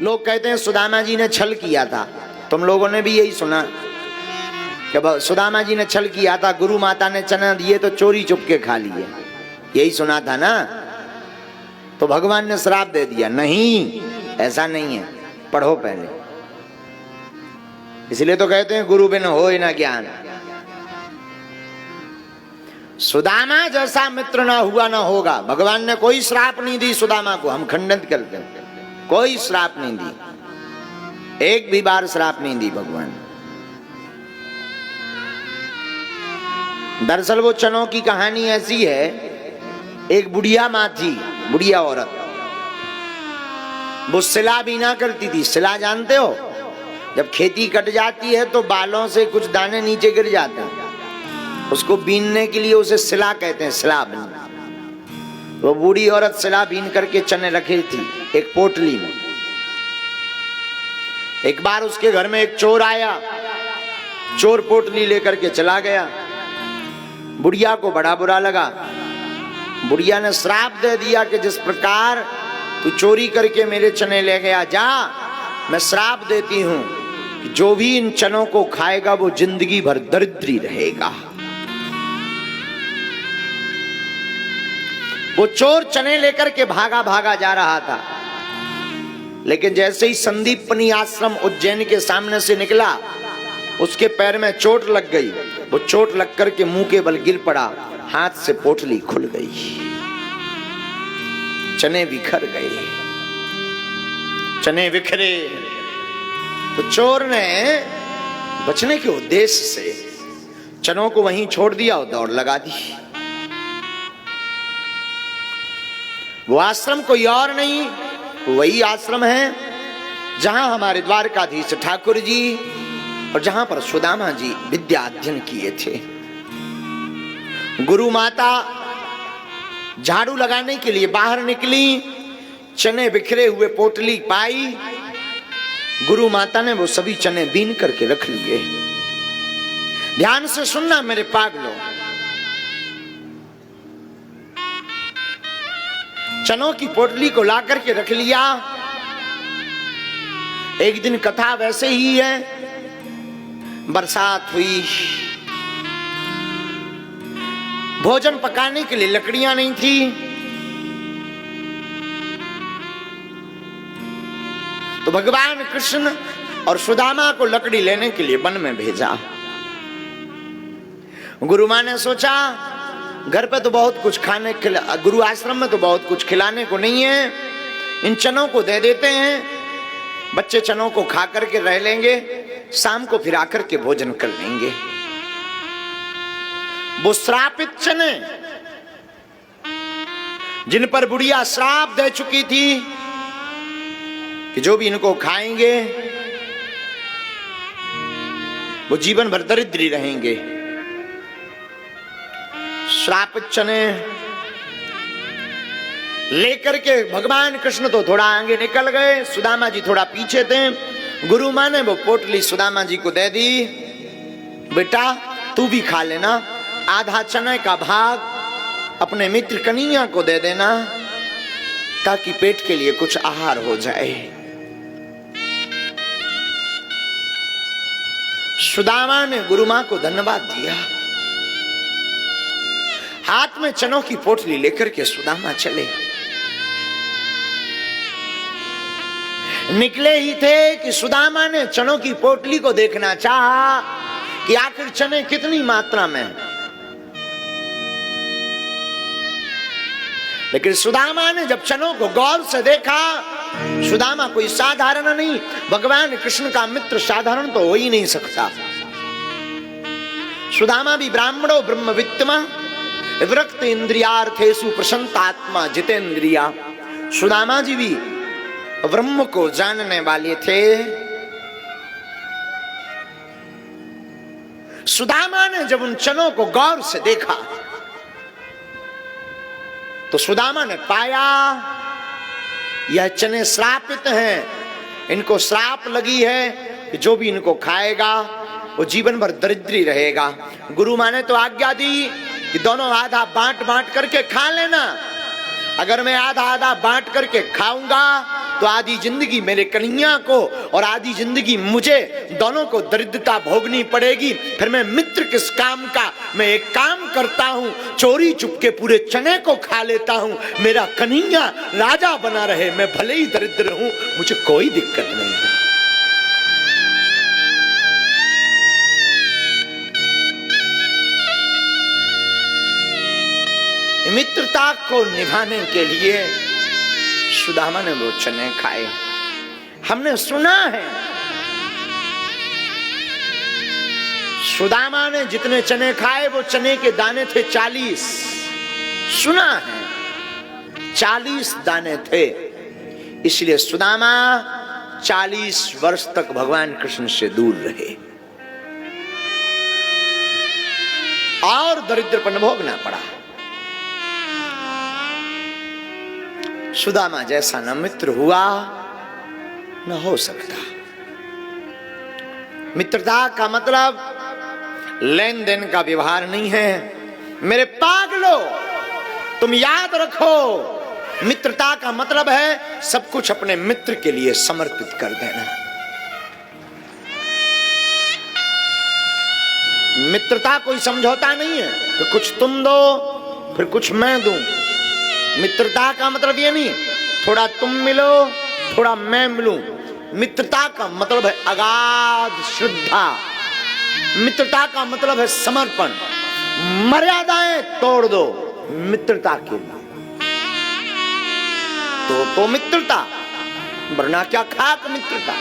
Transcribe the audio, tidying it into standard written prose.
लोग कहते हैं सुदामा जी ने छल किया था। तुम लोगों ने भी यही सुना कि सुदामा जी ने छल किया था, गुरु माता ने चना दिए तो चोरी चुपके खा लिए, यही सुना था ना। तो भगवान ने श्राप दे दिया। नहीं, ऐसा नहीं है, पढ़ो पहले। इसलिए तो कहते हैं गुरु बिन होए ना ज्ञान। सुदामा जैसा मित्र ना हुआ ना होगा। भगवान ने कोई श्राप नहीं दी सुदामा को, हम खंडित करते हैं, कोई श्राप नहीं दी, एक भी बार श्राप नहीं दी भगवान। दरअसल वो चनों की कहानी ऐसी है, एक बुढ़िया माँ थी, बुढ़िया औरत, वो सिला बीना करती थी। सिला जानते हो? जब खेती कट जाती है तो बालों से कुछ दाने नीचे गिर जाते हैं, उसको बीनने के लिए उसे सिला कहते हैं, सिला बीन। वो बूढ़ी औरत सिला बीन करके चने रखी थी एक पोटली में। एक बार उसके घर में एक चोर आया, चोर पोटली लेकर के चला गया। बुढ़िया को बड़ा बुरा लगा। बुढ़िया ने श्राप दे दिया कि जिस प्रकार तू चोरी करके मेरे चने ले गया, जा, मैं श्राप देती हूं कि जो भी इन चनों को खाएगा वो जिंदगी भर दरिद्री रहेगा। वो चोर चने लेकर के भागा भागा जा रहा था, लेकिन जैसे ही संदीपनी आश्रम उज्जैन के सामने से निकला, उसके पैर में चोट लग गई। वो चोट लग करके मुंह के बल गिर पड़ा, हाथ से पोटली खुल गई, चने बिखर गए, चने बिखरे। तो चोर ने बचने के उद्देश्य से चनों को वहीं छोड़ दिया और दौड़ लगा दी। वो आश्रम कोई और नहीं, वही आश्रम है जहां हमारे द्वारकाधीश ठाकुर जी और जहां पर सुदामा जी विद्या अध्ययन किए थे। गुरु माता झाड़ू लगाने के लिए बाहर निकली, चने बिखरे हुए पोटली पाई। गुरु माता ने वो सभी चने बीन करके रख लिए। ध्यान से सुनना मेरे पागलों, चनों की पोटली को ला करके रख लिया। एक दिन कथा वैसे ही है, बरसात हुई, भोजन पकाने के लिए लकड़ियां नहीं थी, तो भगवान कृष्ण और सुदामा को लकड़ी लेने के लिए वन में भेजा। गुरु मां ने सोचा घर पे तो बहुत कुछ खाने गुरु आश्रम में तो बहुत कुछ खिलाने को नहीं है, इन चनों को दे देते हैं, बच्चे चनों को खा करके रह लेंगे, शाम को फिर आकर के भोजन कर लेंगे। वो श्रापित चने जिन पर बुढ़िया श्राप दे चुकी थी कि जो भी इनको खाएंगे वो जीवन भर दरिद्री रहेंगे, श्रापित चने लेकर के भगवान कृष्ण तो थोड़ा आगे निकल गए, सुदामा जी थोड़ा पीछे थे। गुरु मां ने वो पोटली सुदामा जी को दे दी, बेटा तू भी खा लेना, आधा चने का भाग अपने मित्र कन्हैया को दे देना ताकि पेट के लिए कुछ आहार हो जाए। सुदामा ने गुरु मां को धन्यवाद दिया। हाथ में चनों की पोटली लेकर के सुदामा चले। निकले ही थे कि सुदामा ने चनों की पोटली को देखना चाहा कि आखिर चने कितनी मात्रा में, लेकिन सुदामा ने जब चनों को गौर से देखा, सुदामा कोई साधारण नहीं, भगवान कृष्ण का मित्र साधारण तो हो ही नहीं सकता। सुदामा भी ब्राह्मणो ब्रह्मवित्तमा विरक्त इंद्रियार्थेषु प्रसन्नात्मा जितेंद्रिया। सुदामा जी भी ब्रह्म को जानने वाले थे। सुदामा ने जब उन चनों को गौर से देखा तो सुदामा ने पाया यह चने श्रापित हैं, इनको श्राप लगी है कि जो भी इनको खाएगा वो जीवन भर दरिद्री रहेगा। गुरु मां ने तो आज्ञा दी कि दोनों आधा बांट बांट करके खा लेना, अगर मैं आधा आधा बांट करके खाऊंगा तो आधी जिंदगी मेरे कन्हैया को और आधी जिंदगी मुझे, दोनों को दरिद्रता भोगनी पड़ेगी। फिर मैं मित्र किस काम का? मैं एक काम करता हूं, चोरी चुपके पूरे चने को खा लेता हूं। मेरा कन्हैया राजा बना रहे, मैं भले ही दरिद्र हूं, मुझे कोई दिक्कत नहीं है। मित्रता को निभाने के लिए सुदामा ने वो चने खाए। हमने सुना है सुदामा ने जितने चने खाए वो चने के दाने थे 40। सुना है 40 दाने थे। इसलिए सुदामा 40 वर्ष तक भगवान कृष्ण से दूर रहे और दरिद्रपन भोगना पड़ा। सुदामा जैसा न मित्र हुआ न हो सकता। मित्रता का मतलब लेन देन का व्यवहार नहीं है। मेरे पागलो, तुम याद रखो, मित्रता का मतलब है सब कुछ अपने मित्र के लिए समर्पित कर देना। मित्रता कोई समझौता नहीं है कि कुछ तुम दो फिर कुछ मैं दूं। मित्रता का मतलब ये नहीं थोड़ा तुम मिलो थोड़ा मैं मिलूं। मित्रता का मतलब है अगाध श्रद्धा। मित्रता का मतलब है समर्पण। मर्यादाएं तोड़ दो मित्रता के लिए। तो मित्रता, वरना क्या खाक मित्रता।